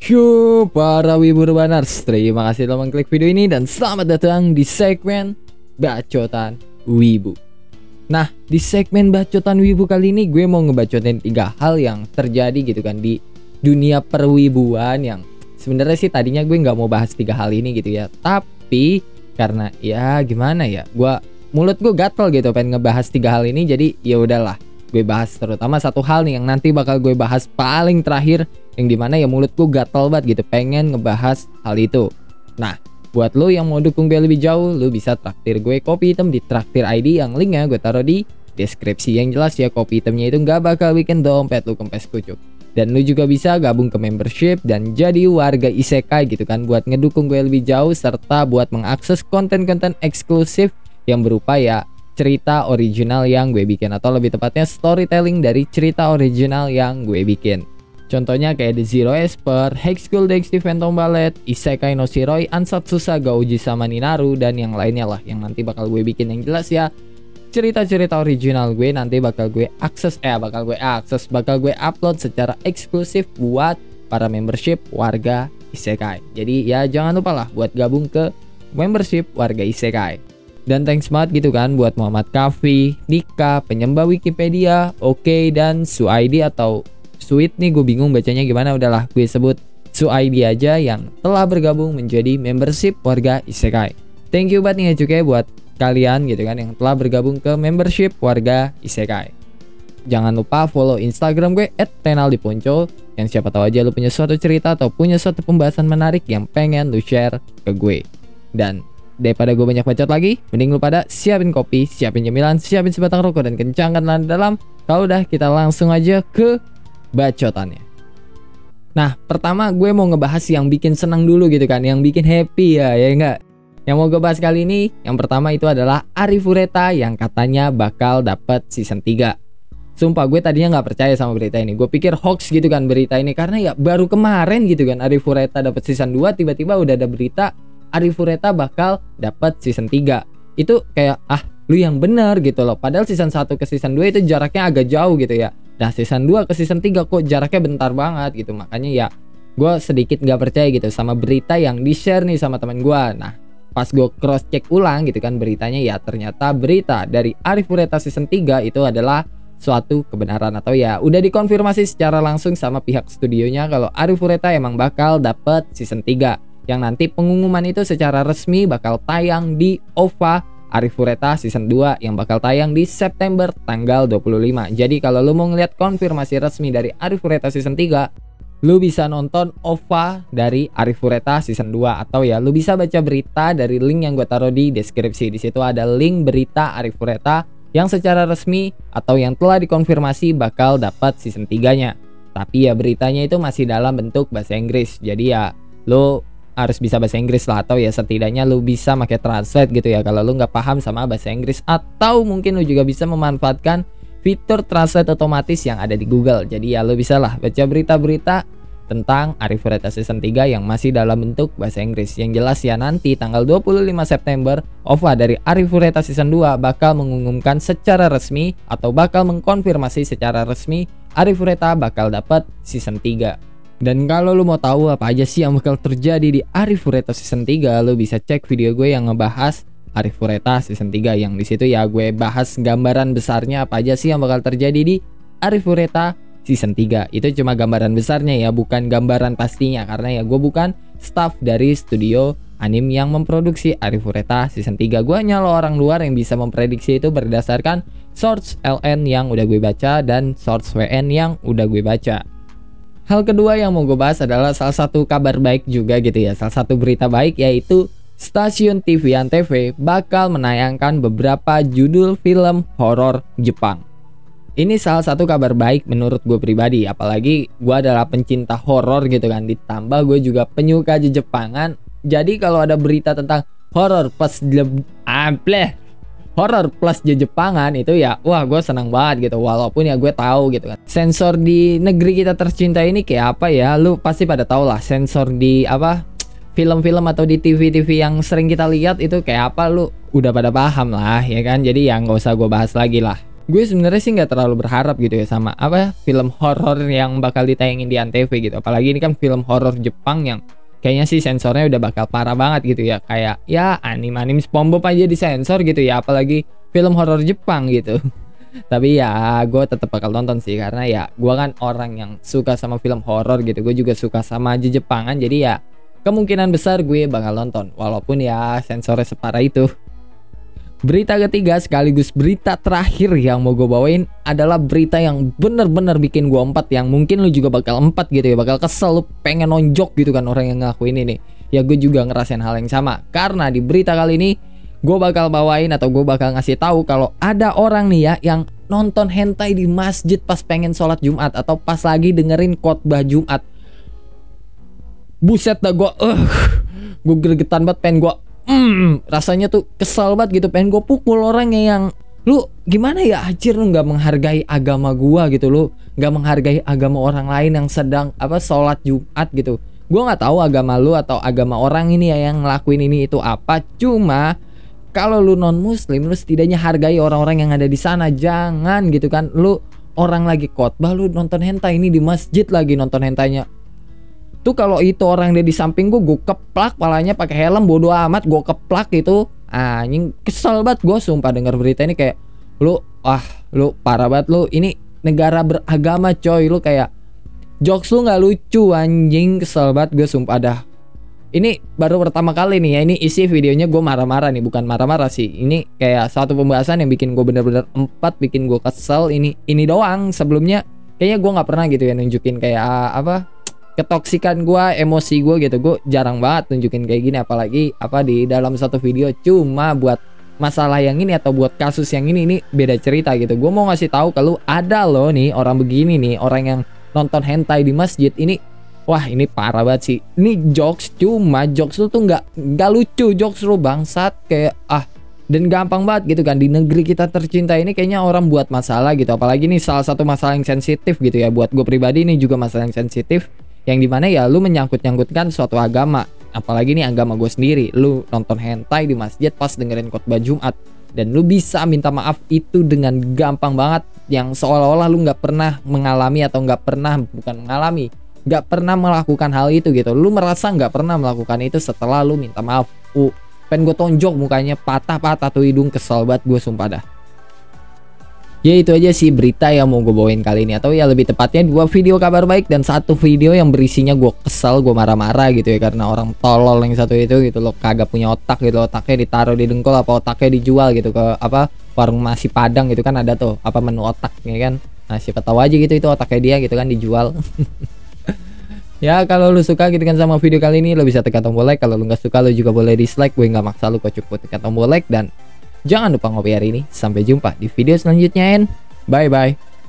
Yo, para wibu urbaners, terima kasih telah mengklik video ini dan selamat datang di segmen Bacotan Wibu. Nah, di segmen Bacotan Wibu kali ini gue mau ngebacotin 3 hal yang terjadi gitu kan di dunia perwibuan, yang sebenarnya sih tadinya gue nggak mau bahas 3 hal ini gitu ya. Tapi karena ya gimana ya, mulut gue gatel gitu pengen ngebahas 3 hal ini, jadi ya udahlah. Gue bahas terutama satu hal nih yang nanti bakal gue bahas paling terakhir, yang dimana ya mulutku gatel banget gitu pengen ngebahas hal itu. Nah, buat lo yang mau dukung gue lebih jauh, lo bisa traktir gue kopi hitam di Traktir ID yang linknya gue taruh di deskripsi. Yang jelas ya, kopi hitamnya itu nggak bakal bikin dompet lo kempes kucuk. Dan lo juga bisa gabung ke membership dan jadi warga isekai gitu kan, buat ngedukung gue lebih jauh serta buat mengakses konten-konten eksklusif yang berupa ya cerita original yang gue bikin, atau lebih tepatnya storytelling dari cerita original yang gue bikin. Contohnya kayak The Zero Esper, Hex School DxD Phantom Ballet, Isekai no Shiroi, Ansatsu Saga Uji sama Ninaru, dan yang lainnya lah yang nanti bakal gue bikin. Yang jelas ya, cerita-cerita original gue nanti bakal gue upload secara eksklusif buat para membership warga Isekai. Jadi ya jangan lupa lah buat gabung ke membership warga Isekai. Dan thanks banget gitu kan buat Muhammad Kafi, Nika, penyembah Wikipedia, Oke, dan Suaidi atau Sweet nih, gue bingung bacanya gimana, udahlah gue sebut Suaidi aja, yang telah bergabung menjadi membership warga Isekai. Thank you banget nih juga buat kalian gitu kan yang telah bergabung ke membership warga Isekai. Jangan lupa follow Instagram gue @renaldiponco, yang siapa tahu aja lu punya suatu cerita atau punya suatu pembahasan menarik yang pengen lu share ke gue. Dan daripada gue banyak bacot lagi, mending lu pada siapin kopi, siapin cemilan, siapin sebatang rokok, dan kencangkan nada dalam. Kalau udah, kita langsung aja ke bacotannya. Nah, pertama gue mau ngebahas yang bikin senang dulu gitu kan, yang bikin happy ya enggak. Yang mau gue bahas kali ini, yang pertama itu adalah Arifureta yang katanya bakal dapet season 3. Sumpah gue tadinya nggak percaya sama berita ini. Gue pikir hoax gitu kan berita ini, karena ya baru kemarin gitu kan Arifureta dapet season 2, tiba-tiba udah ada berita Arifureta bakal dapat season 3. Itu kayak lu yang bener gitu loh. Padahal season 1 ke season 2 itu jaraknya agak jauh gitu ya. Nah, season 2 ke season 3 kok jaraknya bentar banget gitu. Makanya ya gue sedikit gak percaya gitu sama berita yang di-share nih sama teman gue. Nah, pas gue cross check ulang gitu kan beritanya, ya ternyata berita dari Arifureta season 3 itu adalah suatu kebenaran, atau ya udah dikonfirmasi secara langsung sama pihak studionya kalau Arifureta emang bakal dapat season 3. Yang nanti pengumuman itu secara resmi bakal tayang di OVA Arifureta season 2 yang bakal tayang di September tanggal 25. Jadi kalau lu mau ngeliat konfirmasi resmi dari Arifureta season 3, lu bisa nonton OVA dari Arifureta season 2, atau ya lu bisa baca berita dari link yang gue taruh di deskripsi. Di situ ada link berita Arifureta yang secara resmi atau yang telah dikonfirmasi bakal dapat season 3-nya. Tapi ya beritanya itu masih dalam bentuk bahasa Inggris. Jadi ya lu harus bisa bahasa Inggris lah, atau ya setidaknya lu bisa pakai translate gitu ya kalau lu nggak paham sama bahasa Inggris, atau mungkin lu juga bisa memanfaatkan fitur translate otomatis yang ada di Google. Jadi ya lu bisa lah baca berita-berita tentang Arifureta season 3 yang masih dalam bentuk bahasa Inggris. Yang jelas ya nanti tanggal 25 September OVA dari Arifureta season 2 bakal mengumumkan secara resmi atau bakal mengkonfirmasi secara resmi Arifureta bakal dapat season 3. Dan kalau lu mau tahu apa aja sih yang bakal terjadi di Arifureta season 3, lu bisa cek video gue yang ngebahas Arifureta season 3, yang di situ ya gue bahas gambaran besarnya apa aja sih yang bakal terjadi di Arifureta season 3. Itu cuma gambaran besarnya ya, bukan gambaran pastinya, karena ya gue bukan staff dari studio anime yang memproduksi Arifureta season 3. Gue hanya orang luar yang bisa memprediksi itu berdasarkan source LN yang udah gue baca dan source WN yang udah gue baca. Hal kedua yang mau gue bahas adalah salah satu kabar baik juga gitu ya, salah satu berita baik, yaitu stasiun TV Antv bakal menayangkan beberapa judul film horor Jepang. Ini salah satu kabar baik menurut gue pribadi, apalagi gue adalah pencinta horor gitu kan, ditambah gue juga penyuka Jepangan. Jadi kalau ada berita tentang horor plus Jepangan itu ya wah gue senang banget gitu. Walaupun ya gue tahu gitu kan sensor di negeri kita tercinta ini kayak apa ya, lu pasti pada tahu lah sensor di film-film atau di TV-TV yang sering kita lihat itu kayak apa, lu udah pada paham lah ya kan. Jadi ya nggak usah gue bahas lagi lah. gue sebenarnya sih nggak terlalu berharap gitu ya sama apa film horor yang bakal ditayangin di Antv gitu. Apalagi ini kan film horor Jepang yang kayaknya sih sensornya udah bakal parah banget gitu ya. Kayak ya anim-anim SpongeBob aja disensor gitu ya, apalagi film horor Jepang gitu. Tapi ya gue tetap bakal nonton sih, karena ya gue kan orang yang suka sama film horor gitu. Gue juga suka sama Jepangan, jadi ya kemungkinan besar gue bakal nonton walaupun ya sensornya separah itu. Berita ketiga sekaligus berita terakhir yang mau gue bawain adalah berita yang bener-bener bikin gue empat, yang mungkin lu juga bakal empat gitu ya, bakal kesel, lu pengen nonjok gitu kan orang yang ngelakuin ini. Ya gue juga ngerasain hal yang sama, karena di berita kali ini gue bakal bawain atau gue bakal ngasih tahu kalau ada orang nih ya yang nonton hentai di masjid pas pengen sholat Jumat atau pas lagi dengerin khotbah Jumat. Buset dah, gue gregetan banget, pengen gue rasanya tuh kesal banget gitu, pengen gue pukul orangnya yang lu gimana ya anjir, lu nggak menghargai agama gua gitu, lu nggak menghargai agama orang lain yang sedang apa sholat Jumat gitu. Gua nggak tahu agama lu atau agama orang ini ya yang ngelakuin ini itu apa, cuma kalau lu non muslim lu setidaknya hargai orang-orang yang ada di sana. Jangan gitu kan, lu orang lagi khotbah lu nonton hentai, ini di masjid lagi nonton hentainya. Tuh kalau itu orang dia di samping gue keplak palanya pakai helm, bodo amat, gue keplak itu. Anjing kesel banget gue sumpah denger berita ini, kayak lu parah banget lu, ini negara beragama coy, lu kayak jokes lu nggak lucu anjing, kesel banget gue sumpah dah. Ini baru pertama kali nih ya, ini isi videonya gue marah-marah nih, bukan marah-marah sih, ini kayak satu pembahasan yang bikin gue bener-bener empat, bikin gue kesel. Ini doang, sebelumnya kayaknya gue nggak pernah gitu ya nunjukin kayak ketoksikan gue, emosi gue gitu. Gue jarang banget nunjukin kayak gini, apalagi di dalam satu video. Cuma buat masalah yang ini atau buat kasus yang ini beda cerita gitu. Gue mau ngasih tahu kalau ada loh nih orang begini nih, orang yang nonton hentai di masjid ini. Wah ini parah banget sih. Ini jokes, cuma jokes lu tuh nggak lucu, jokes lu bangsat kayak dan gampang banget gitu kan. Di negeri kita tercinta ini kayaknya orang buat masalah gitu, apalagi nih salah satu masalah yang sensitif gitu ya. Buat gue pribadi ini juga masalah yang sensitif, yang dimana ya lu menyangkut-nyangkutkan suatu agama, apalagi nih agama gue sendiri. Lu nonton hentai di masjid pas dengerin khotbah Jumat, dan lu bisa minta maaf itu dengan gampang banget, yang seolah-olah lu nggak pernah mengalami atau nggak pernah melakukan hal itu gitu. Lu merasa nggak pernah melakukan itu setelah lu minta maaf. Pengen gue tonjok mukanya, patah-patah tuh hidung, kesel banget gue sumpah dah. Ya itu aja sih berita yang mau gue bawain kali ini, atau ya lebih tepatnya 2 video kabar baik dan 1 video yang berisinya gue kesel, gue marah-marah gitu ya, karena orang tolol yang satu itu gitu loh, kagak punya otak gitu, otaknya ditaruh di dengkul apa otaknya dijual gitu ke warung nasi Padang gitu kan, ada tuh menu otak ya kan. Nah siapa tahu aja gitu itu otaknya dia gitu kan dijual. Ya kalau lu suka gitu kan sama video kali ini, lu bisa tekan tombol like. Kalau lu nggak suka lu juga boleh dislike, gue nggak maksa lu, kok cukup tekan tombol like. Dan jangan lupa ngopi hari ini. Sampai jumpa di video selanjutnya, bye bye.